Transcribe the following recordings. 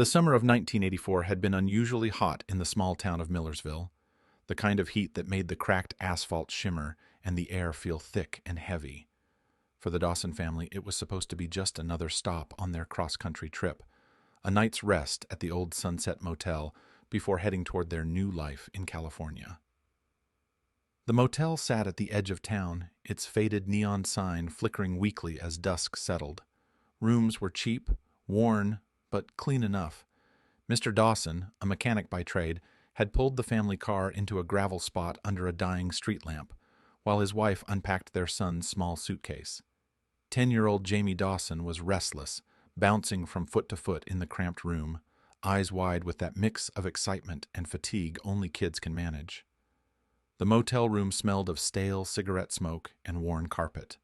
The summer of 1984 had been unusually hot in the small town of Millersville, the kind of heat that made the cracked asphalt shimmer and the air feel thick and heavy. For the Dawson family, it was supposed to be just another stop on their cross-country trip, a night's rest at the old Sunset Motel before heading toward their new life in California. The motel sat at the edge of town, its faded neon sign flickering weakly as dusk settled. Rooms were cheap, worn, but clean enough. Mr. Dawson, a mechanic by trade, had pulled the family car into a gravel spot under a dying street lamp, while his wife unpacked their son's small suitcase. 10-year-old Jamie Dawson was restless, bouncing from foot to foot in the cramped room, eyes wide with that mix of excitement and fatigue only kids can manage. The motel room smelled of stale cigarette smoke and worn carpet.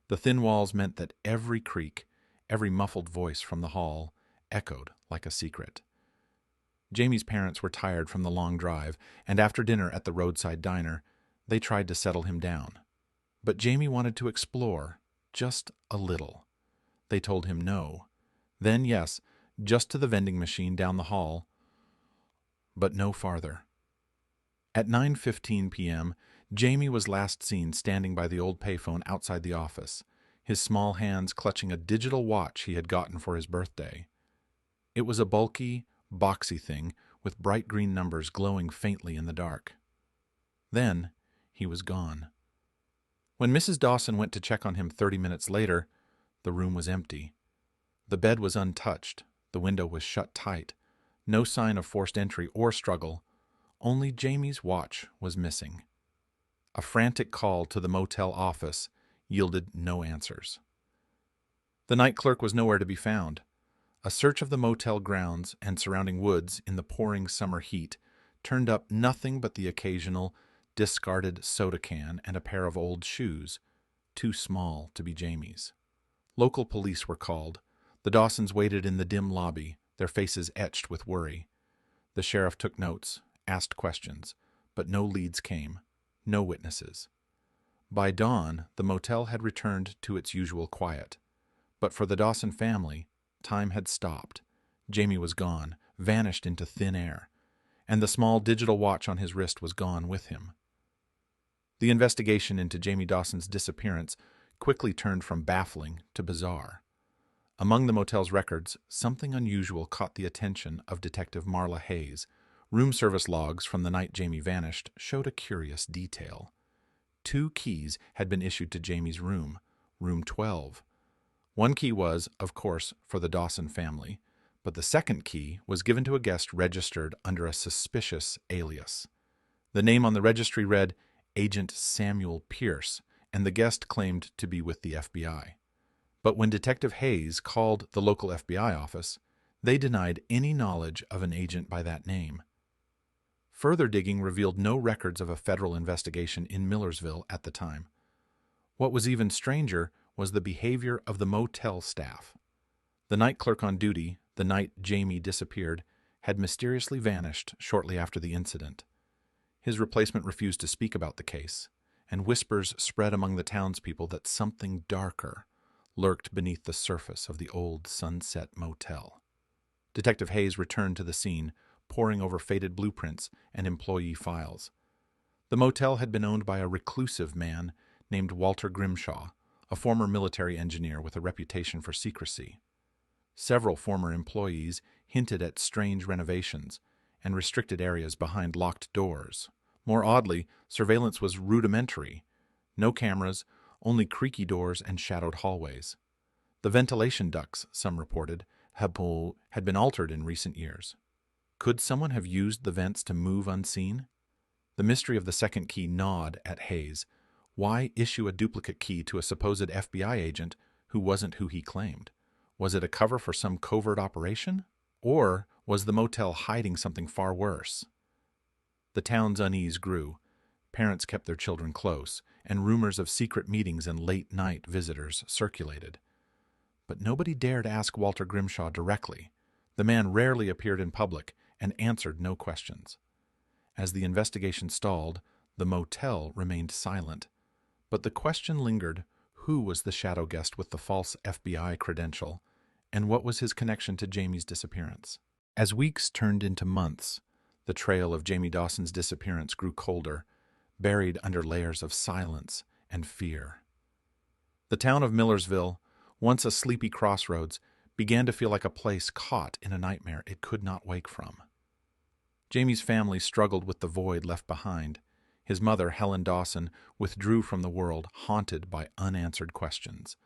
The thin walls meant that every creak, every muffled voice from the hall, echoed like a secret. Jamie's parents were tired from the long drive, and after dinner at the roadside diner, they tried to settle him down. But Jamie wanted to explore, just a little. They told him no. Then yes, just to the vending machine down the hall, but no farther. At 9:15 p.m., Jamie was last seen standing by the old payphone outside the office, his small hands clutching a digital watch he had gotten for his birthday. It was a bulky, boxy thing with bright green numbers glowing faintly in the dark. Then he was gone. When Mrs. Dawson went to check on him 30 minutes later, the room was empty. The bed was untouched, the window was shut tight, no sign of forced entry or struggle. Only Jamie's watch was missing. A frantic call to the motel office yielded no answers. The night clerk was nowhere to be found. A search of the motel grounds and surrounding woods in the pouring summer heat turned up nothing but the occasional discarded soda can and a pair of old shoes, too small to be Jamie's. Local police were called. The Dawsons waited in the dim lobby, their faces etched with worry. The sheriff took notes, asked questions, but no leads came, no witnesses. By dawn, the motel had returned to its usual quiet. But for the Dawson family, time had stopped. Jamie was gone, vanished into thin air, and the small digital watch on his wrist was gone with him. The investigation into Jamie Dawson's disappearance quickly turned from baffling to bizarre. Among the motel's records, something unusual caught the attention of Detective Marla Hayes. Room service logs from the night Jamie vanished showed a curious detail. 2 keys had been issued to Jamie's room, room 12. One key was, of course, for the Dawson family, but the second key was given to a guest registered under a suspicious alias. The name on the registry read Agent Samuel Pierce, and the guest claimed to be with the FBI. But when Detective Hayes called the local FBI office, they denied any knowledge of an agent by that name. Further digging revealed no records of a federal investigation in Millersville at the time. What was even stranger was the behavior of the motel staff. The night clerk on duty, the night Jamie disappeared, had mysteriously vanished shortly after the incident. His replacement refused to speak about the case, and whispers spread among the townspeople that something darker lurked beneath the surface of the old Sunset Motel. Detective Hayes returned to the scene, poring over faded blueprints and employee files. The motel had been owned by a reclusive man named Walter Grimshaw, a former military engineer with a reputation for secrecy. Several former employees hinted at strange renovations and restricted areas behind locked doors. More oddly, surveillance was rudimentary. No cameras, only creaky doors and shadowed hallways. The ventilation ducts, some reported, had been altered in recent years. Could someone have used the vents to move unseen? The mystery of the second key gnawed at Hayes. Why issue a duplicate key to a supposed FBI agent who wasn't who he claimed? Was it a cover for some covert operation? Or was the motel hiding something far worse? The town's unease grew. Parents kept their children close, and rumors of secret meetings and late-night visitors circulated. But nobody dared ask Walter Grimshaw directly. The man rarely appeared in public and answered no questions. As the investigation stalled, the motel remained silent. But the question lingered: who was the shadow guest with the false FBI credential, and what was his connection to Jamie's disappearance? As weeks turned into months, the trail of Jamie Dawson's disappearance grew colder, buried under layers of silence and fear. The town of Millersville, once a sleepy crossroads, began to feel like a place caught in a nightmare it could not wake from. Jamie's family struggled with the void left behind. His mother, Helen Dawson, withdrew from the world, haunted by unanswered questions.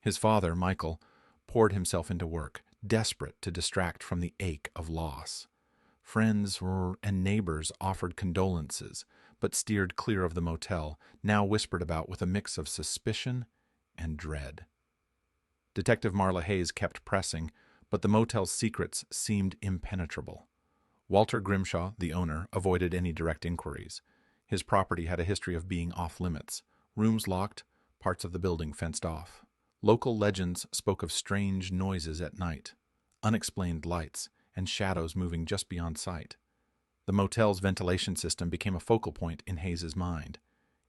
His father, Michael, poured himself into work, desperate to distract from the ache of loss. Friends and neighbors offered condolences, but steered clear of the motel, now whispered about with a mix of suspicion and dread. Detective Marla Hayes kept pressing, but the motel's secrets seemed impenetrable. Walter Grimshaw, the owner, avoided any direct inquiries. His property had a history of being off-limits, rooms locked, parts of the building fenced off. Local legends spoke of strange noises at night, unexplained lights, and shadows moving just beyond sight. The motel's ventilation system became a focal point in Hayes's mind.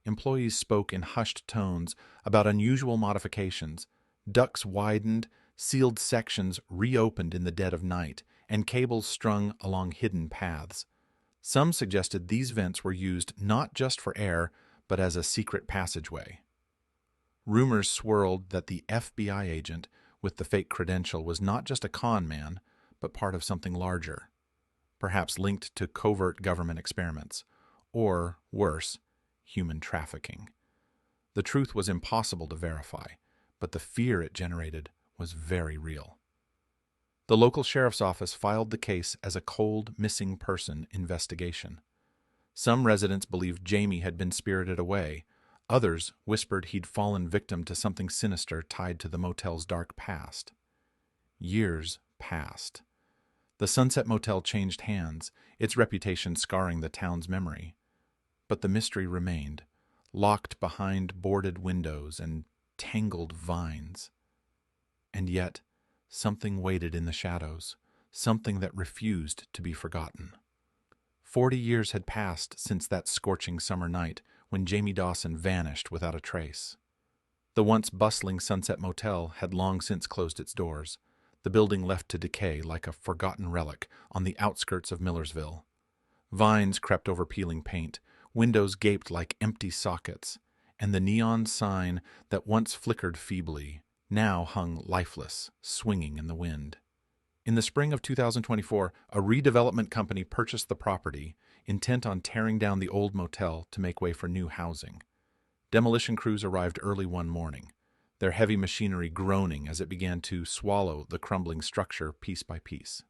Employees spoke in hushed tones about unusual modifications. Ducts widened, sealed sections reopened in the dead of night, and cables strung along hidden paths. Some suggested these vents were used not just for air, but as a secret passageway. Rumors swirled that the FBI agent with the fake credential was not just a con man, but part of something larger, perhaps linked to covert government experiments, or, worse, human trafficking. The truth was impossible to verify, but the fear it generated was very real. The local sheriff's office filed the case as a cold missing person investigation. Some residents believed Jamie had been spirited away. Others whispered he'd fallen victim to something sinister tied to the motel's dark past. Years passed. The Sunset Motel changed hands, its reputation scarring the town's memory. But the mystery remained, locked behind boarded windows and tangled vines. And yet, something waited in the shadows, something that refused to be forgotten. 40 years had passed since that scorching summer night when Jamie Dawson vanished without a trace. The once bustling Sunset Motel had long since closed its doors, the building left to decay like a forgotten relic on the outskirts of Millersville. Vines crept over peeling paint, windows gaped like empty sockets, and the neon sign that once flickered feebly now hung lifeless, swinging in the wind. In the spring of 2024, a redevelopment company purchased the property, intent on tearing down the old motel to make way for new housing. Demolition crews arrived early one morning, their heavy machinery groaning as it began to swallow the crumbling structure piece by piece.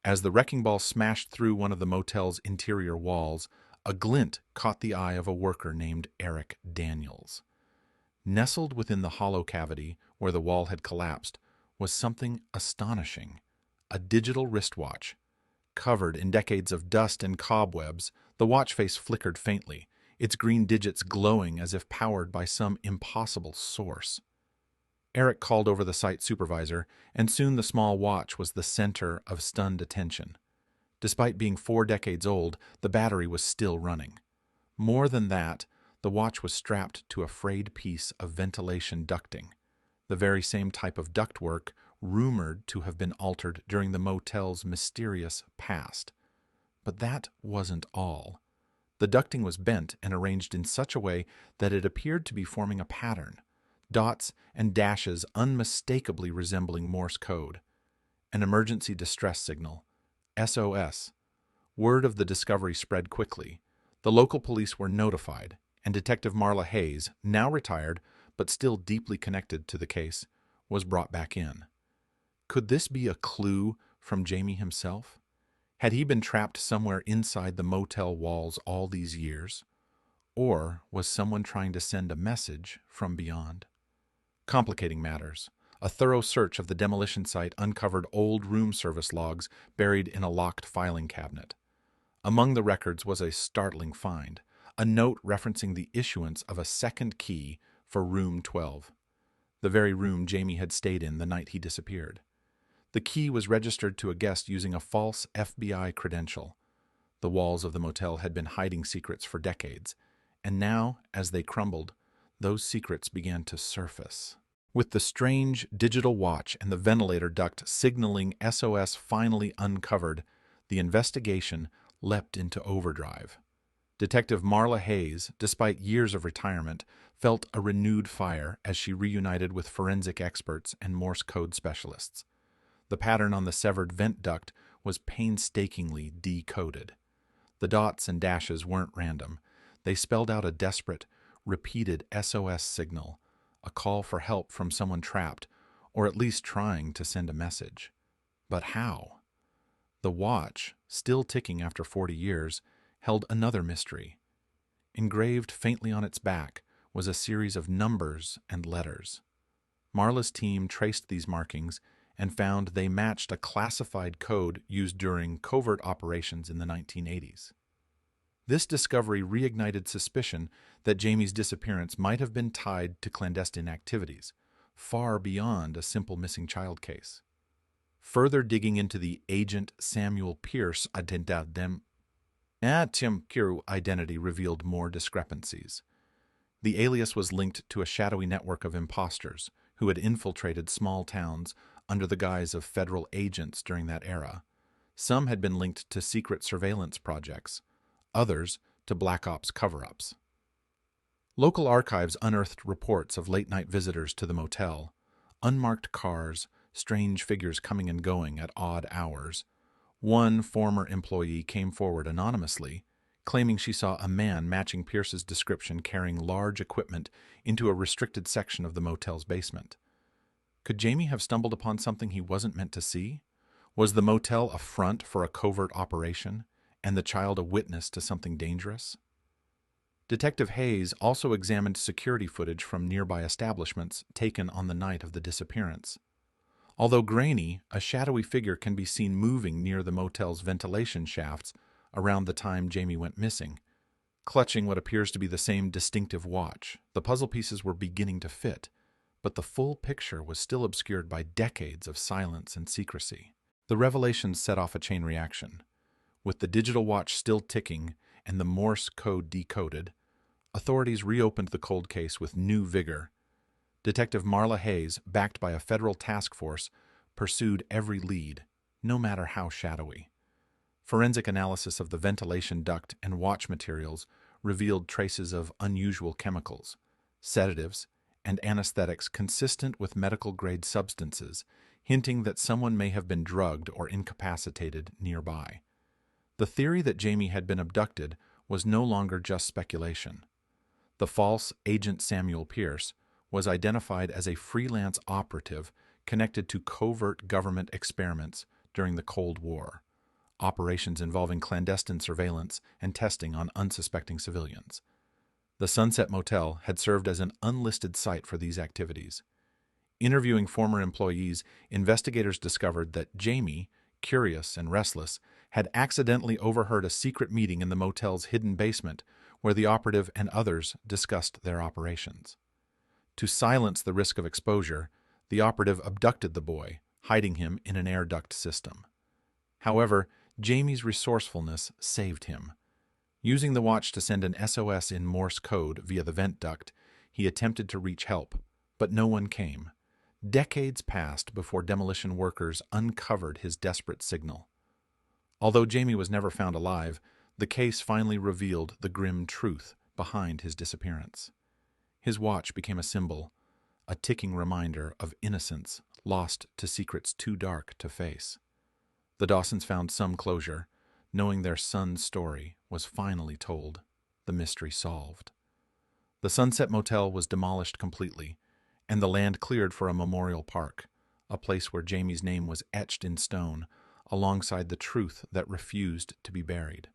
As the wrecking ball smashed through one of the motel's interior walls, a glint caught the eye of a worker named Eric Daniels. Nestled within the hollow cavity where the wall had collapsed was something astonishing, a digital wristwatch. Covered in decades of dust and cobwebs, the watch face flickered faintly, its green digits glowing as if powered by some impossible source. Eric called over the site supervisor, and soon the small watch was the center of stunned attention. Despite being 4 decades old, the battery was still running. More than that, the watch was strapped to a frayed piece of ventilation ducting, the very same type of ductwork rumored to have been altered during the motel's mysterious past. But that wasn't all. The ducting was bent and arranged in such a way that it appeared to be forming a pattern, dots and dashes unmistakably resembling Morse code. An emergency distress signal, SOS. Word of the discovery spread quickly. The local police were notified, and Detective Marla Hayes, now retired but still deeply connected to the case, was brought back in. Could this be a clue from Jamie himself? Had he been trapped somewhere inside the motel walls all these years? Or was someone trying to send a message from beyond? Complicating matters, a thorough search of the demolition site uncovered old room service logs buried in a locked filing cabinet. Among the records was a startling find, a note referencing the issuance of a second key for room 12, the very room Jamie had stayed in the night he disappeared. The key was registered to a guest using a false FBI credential. The walls of the motel had been hiding secrets for decades, and now, as they crumbled, those secrets began to surface. With the strange digital watch and the ventilator duct signaling SOS finally uncovered, the investigation leapt into overdrive. Detective Marla Hayes, despite years of retirement, felt a renewed fire as she reunited with forensic experts and Morse code specialists. The pattern on the severed vent duct was painstakingly decoded. The dots and dashes weren't random. They spelled out a desperate, repeated SOS signal, a call for help from someone trapped, or at least trying to send a message. But how? The watch, still ticking after 40 years, held another mystery. Engraved faintly on its back was a series of numbers and letters. Marla's team traced these markings and found they matched a classified code used during covert operations in the 1980s. This discovery reignited suspicion that Jamie's disappearance might have been tied to clandestine activities, far beyond a simple missing child case. Further digging into the agent Samuel Pierce identity revealed more discrepancies. The alias was linked to a shadowy network of imposters who had infiltrated small towns under the guise of federal agents during that era. Some had been linked to secret surveillance projects, others to Black Ops cover-ups. Local archives unearthed reports of late-night visitors to the motel, unmarked cars, strange figures coming and going at odd hours. One former employee came forward anonymously, claiming she saw a man matching Pierce's description carrying large equipment into a restricted section of the motel's basement. Could Jamie have stumbled upon something he wasn't meant to see? Was the motel a front for a covert operation, and the child a witness to something dangerous? Detective Hayes also examined security footage from nearby establishments taken on the night of the disappearance. Although grainy, a shadowy figure can be seen moving near the motel's ventilation shafts around the time Jamie went missing, clutching what appears to be the same distinctive watch. The puzzle pieces were beginning to fit, but the full picture was still obscured by decades of silence and secrecy. The revelations set off a chain reaction. With the digital watch still ticking and the Morse code decoded, authorities reopened the cold case with new vigor. Detective Marla Hayes, backed by a federal task force, pursued every lead, no matter how shadowy. Forensic analysis of the ventilation duct and watch materials revealed traces of unusual chemicals, sedatives, and anesthetics consistent with medical-grade substances, hinting that someone may have been drugged or incapacitated nearby. The theory that Jamie had been abducted was no longer just speculation. The false agent Samuel Pierce was identified as a freelance operative connected to covert government experiments during the Cold War, operations involving clandestine surveillance and testing on unsuspecting civilians. The Sunset Motel had served as an unlisted site for these activities. Interviewing former employees, investigators discovered that Jamie, curious and restless, had accidentally overheard a secret meeting in the motel's hidden basement where the operative and others discussed their operations. To silence the risk of exposure, the operative abducted the boy, hiding him in an air duct system. However, Jamie's resourcefulness saved him. Using the watch to send an SOS in Morse code via the vent duct, he attempted to reach help, but no one came. Decades passed before demolition workers uncovered his desperate signal. Although Jamie was never found alive, the case finally revealed the grim truth behind his disappearance. His watch became a symbol, a ticking reminder of innocence lost to secrets too dark to face. The Dawsons found some closure, knowing their son's story was finally told, the mystery solved. The Sunset Motel was demolished completely, and the land cleared for a memorial park, a place where Jamie's name was etched in stone, alongside the truth that refused to be buried.